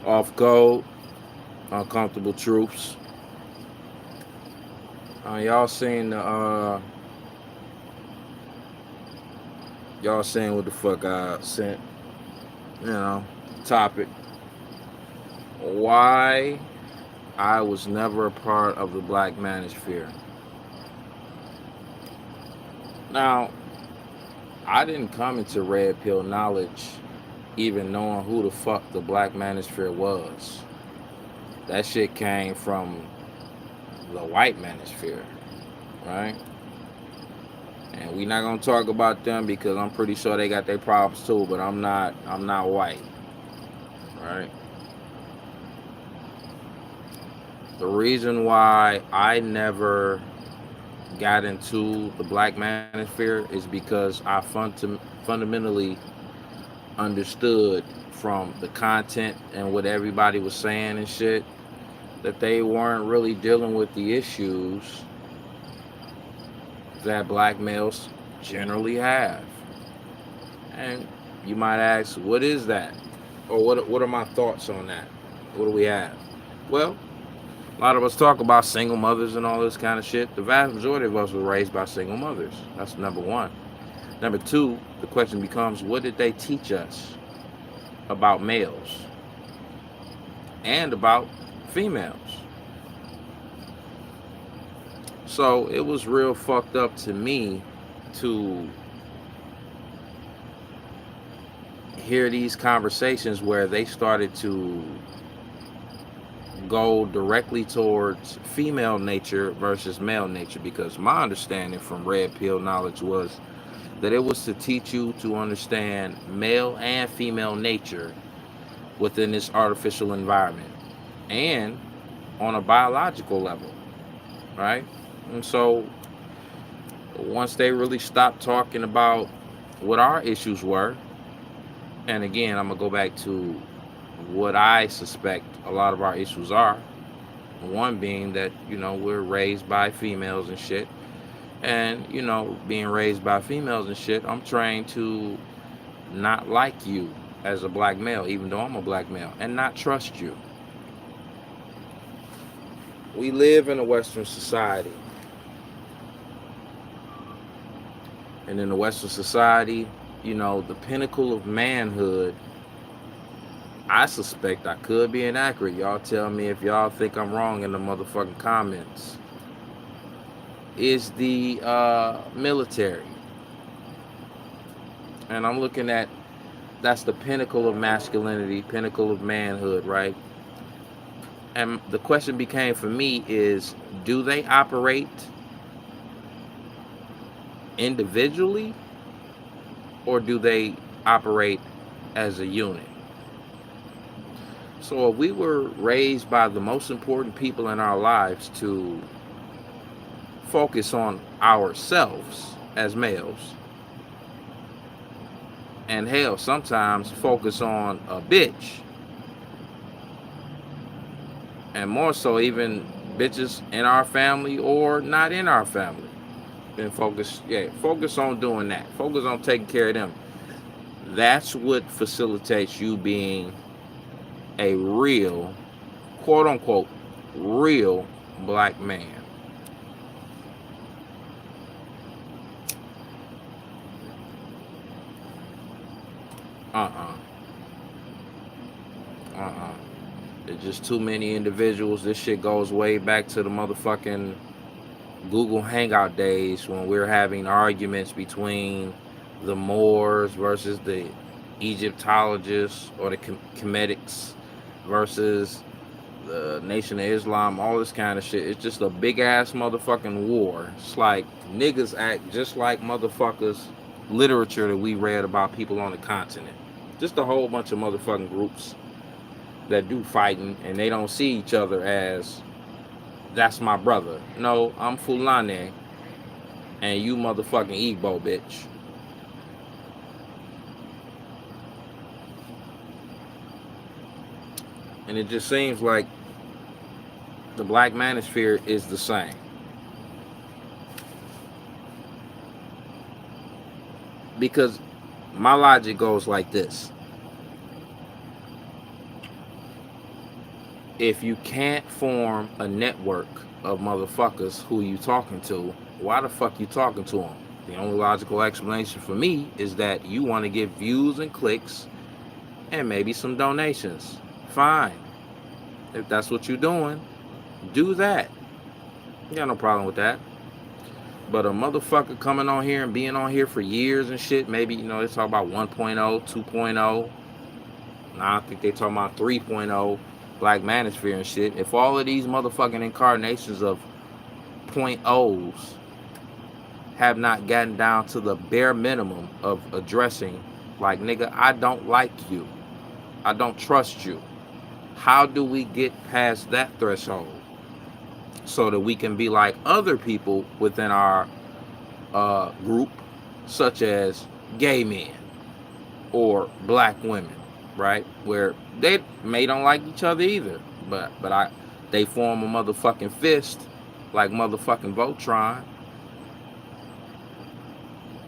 Off code, uncomfortable truths. Y'all seen the y'all seen what the fuck I sent? You know, topic. Why I was never a part of the Black Manosphere. Now, I didn't come into Red Pill knowledge even knowing who the fuck the Black Manosphere was. That shit came from the White Manosphere, right? And we not gonna talk about them because I'm pretty sure they got their problems too. But I'm not white, right? The reason why I never got into the Black Manosphere is because I fundamentally understood from the content and what everybody was saying and shit that they weren't really dealing with the issues that black males generally have. And you might ask, what is that? Or what are my thoughts on that? What do we have? Well, a lot of us talk about single mothers and all this kind of shit. The vast majority of us were raised by single mothers. That's number one. Number two, the question becomes, what did they teach us about males and about females? So it was real fucked up to me to hear these conversations where they started to go directly towards female nature versus male nature, because my understanding from red pill knowledge was that it was to teach you to understand male and female nature within this artificial environment and on a biological level, right? And so once they really stopped talking about what our issues were, and again, I'm gonna go back to what I suspect a lot of our issues are. One being that, we're raised by females and shit. And, being raised by females and shit, I'm trained to not like you as a black male, even though I'm a black male, and not trust you. We live in a Western society. And in the Western society, the pinnacle of manhood, I suspect I could be inaccurate. Y'all tell me if y'all think I'm wrong in the motherfucking comments. Is the military. And I'm looking at that's the pinnacle of masculinity, pinnacle of manhood, right? And the question became for me is, do they operate individually or do they operate as a unit? So if we were raised by the most important people in our lives to focus on ourselves as males, and hell, sometimes focus on a bitch, and more so even bitches in our family or not in our family. Then focus on doing that. Focus on taking care of them. That's what facilitates you being a real, quote unquote, real black man. Uh-uh. Uh-uh. There's just too many individuals. This shit goes way back to the motherfucking Google Hangout days when we were having arguments between the Moors versus the Egyptologists or the Kemetics versus the Nation of Islam, all this kind of shit. It's just a big ass motherfucking war. It's like niggas act just like motherfuckers literature that we read about people on the continent. Just a whole bunch of motherfucking groups that do fighting and they don't see each other as that's my brother. No, I'm Fulani and you motherfucking Igbo, bitch. And it just seems like the Black Manosphere is the same. Because my logic goes like this. if you can't form a network of motherfuckers who you talking to, why the fuck you talking to them? The only logical explanation for me is that you want to get views and clicks and maybe some donations. Fine. If that's what you're doing, do that. You got no problem with that. But a motherfucker coming on here and being on here for years and shit, maybe, they talk about 1.0, 2.0. Now I think they talking about 3.0, Black Manosphere and shit. If all of these motherfucking incarnations of point O's have not gotten down to the bare minimum of addressing, like, nigga, I don't like you. I don't trust you. How do we get past that threshold so that we can be like other people within our group, such as gay men or black women, right? Where they may don't like each other either, but they form a motherfucking fist like motherfucking Voltron.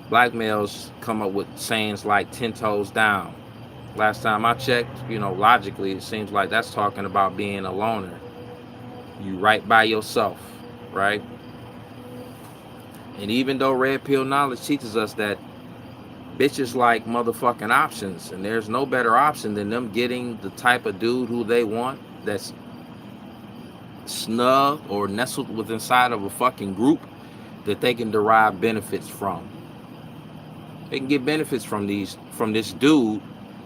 Black males come up with sayings like 10 toes down. Last time I checked, logically, it seems like that's talking about being a loner. You right by yourself, right? And even though red pill knowledge teaches us that bitches like motherfucking options, and there's no better option than them getting the type of dude who they want that's snug or nestled within inside of a fucking group that they can derive benefits from. They can get benefits from this dude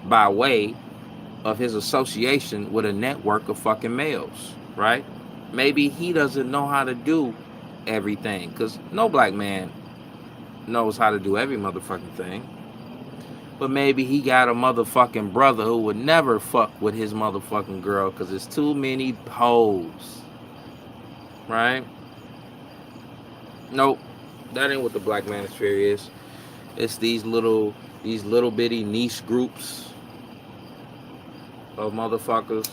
by way of his association with a network of fucking males, right? Maybe he doesn't know how to do everything, because no black man knows how to do every motherfucking thing. But maybe he got a motherfucking brother who would never fuck with his motherfucking girl because it's too many hoes, right? Nope, that ain't what the Black Manosphere is. It's these little bitty niche groups of motherfuckers.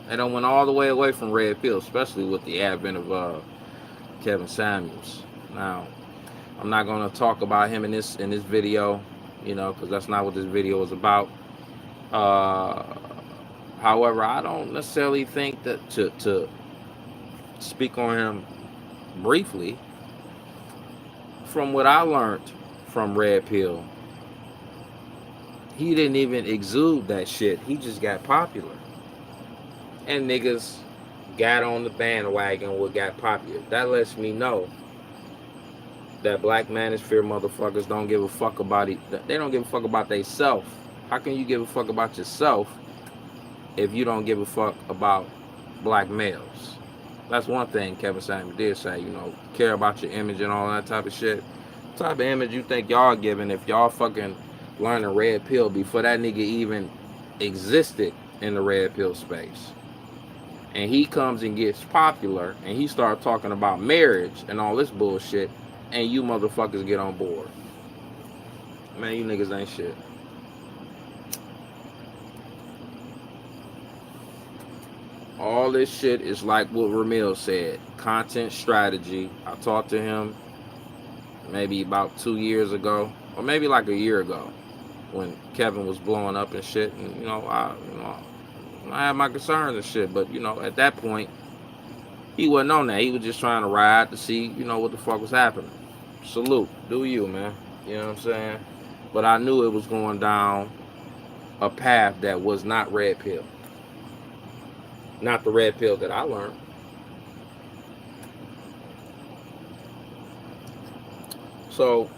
They done went all the way away from red pill, especially with the advent of Kevin Samuels. Now, I'm not gonna talk about him in this video, because that's not what this video is about. However, I don't necessarily think that to speak on him briefly. From what I learned from red pill, he didn't even exude that shit. He just got popular. And niggas got on the bandwagon what got popular. That lets me know that Black Manosphere motherfuckers don't give a fuck about it. They don't give a fuck about they self. How can you give a fuck about yourself if you don't give a fuck about black males? That's one thing Kevin Samuels did say, care about your image and all that type of shit. What type of image you think y'all giving if y'all fucking learn a red pill before that nigga even existed in the red pill space? And he comes and gets popular and he starts talking about marriage and all this bullshit, and you motherfuckers get on board. Man, you niggas ain't shit. All this shit is like what Ramil said, content strategy. I talked to him maybe about 2 years ago, or maybe like a year ago, when Kevin was blowing up and shit. And I had my concerns and shit, but at that point, he wasn't on that. He was just trying to ride to see, what the fuck was happening. Salute, do you, man? You know what I'm saying? But I knew it was going down a path that was not red pill. Not the red pill that I learned. So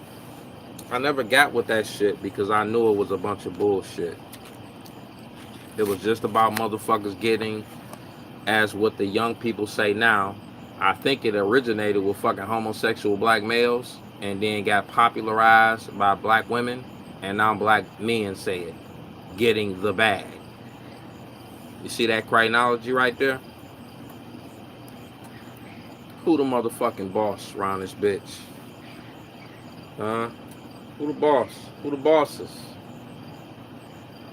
I never got with that shit because I knew it was a bunch of bullshit. It was just about motherfuckers getting, as what the young people say now, I think it originated with fucking homosexual black males and then got popularized by black women, and now black men say it, getting the bag. You see that chronology right there? Who the motherfucking boss around this bitch? Huh? Who the boss? Who the bosses?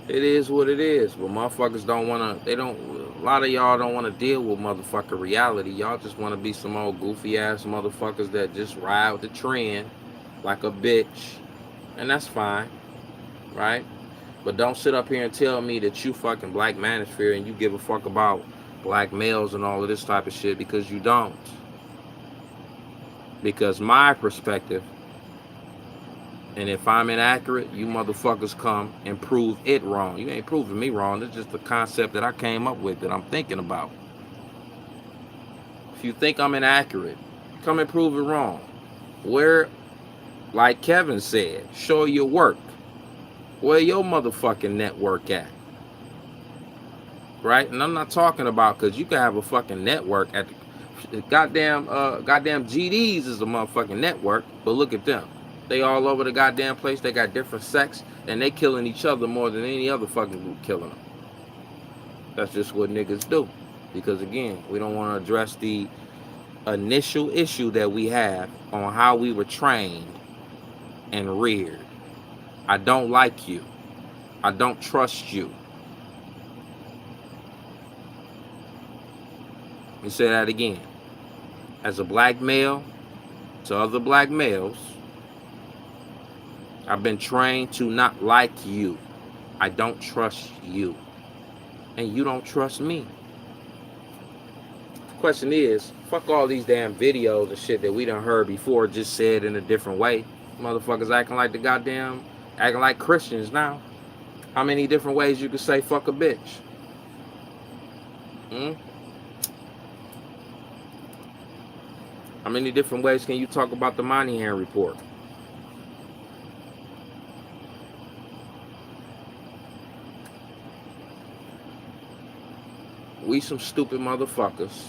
It is what it is, but motherfuckers don't wanna, a lot of y'all don't wanna deal with motherfucking reality. Y'all just wanna be some old goofy ass motherfuckers that just ride with the trend like a bitch. And that's fine, right? But don't sit up here and tell me that you fucking Black Manosphere and you give a fuck about black males and all of this type of shit, because you don't. Because my perspective, and if I'm inaccurate, you motherfuckers come and prove it wrong. You ain't proving me wrong. It's just the concept that I came up with, that I'm thinking about. If you think I'm inaccurate, come and prove it wrong. Where, like Kevin said, show your work. Where your motherfucking network at? Right? And I'm not talking about, because you can have a fucking network at the goddamn GDs is a motherfucking network, but look at them. They all over the goddamn place. They got different sects, and they killing each other more than any other fucking group killing them. That's just what niggas do. Because again, we don't want to address the initial issue that we have on how we were trained and reared. I don't like you. I don't trust you. Let me say that again. As a black male to other black males, I've been trained to not like you. I don't trust you. And you don't trust me. The question is, fuck all these damn videos and shit that we done heard before, just said in a different way. Motherfuckers acting like acting like Christians now. How many different ways you can say fuck a bitch? How many different ways can you talk about the Moynihan report? We some stupid motherfuckers,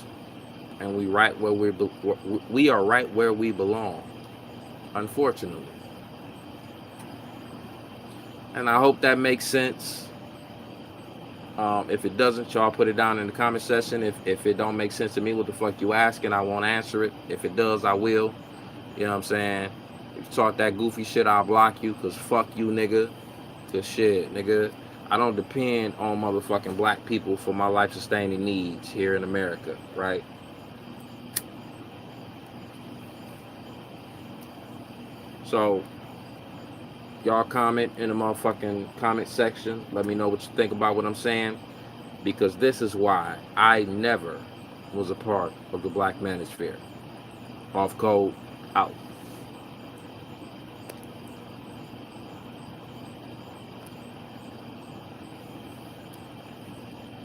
and we are right where we belong, unfortunately. And I hope that makes sense. If it doesn't, y'all put it down in the comment section. If it don't make sense to me, what the fuck you asking? I won't answer it. If it does, I will. You know what I'm saying? If you talk that goofy shit, I'll block you, because fuck you, nigga. Because shit, nigga, I don't depend on motherfucking black people for my life-sustaining needs here in America, right? So, y'all comment in the motherfucking comment section. Let me know what you think about what I'm saying. Because this is why I never was a part of the Black Manosphere. Off code, out.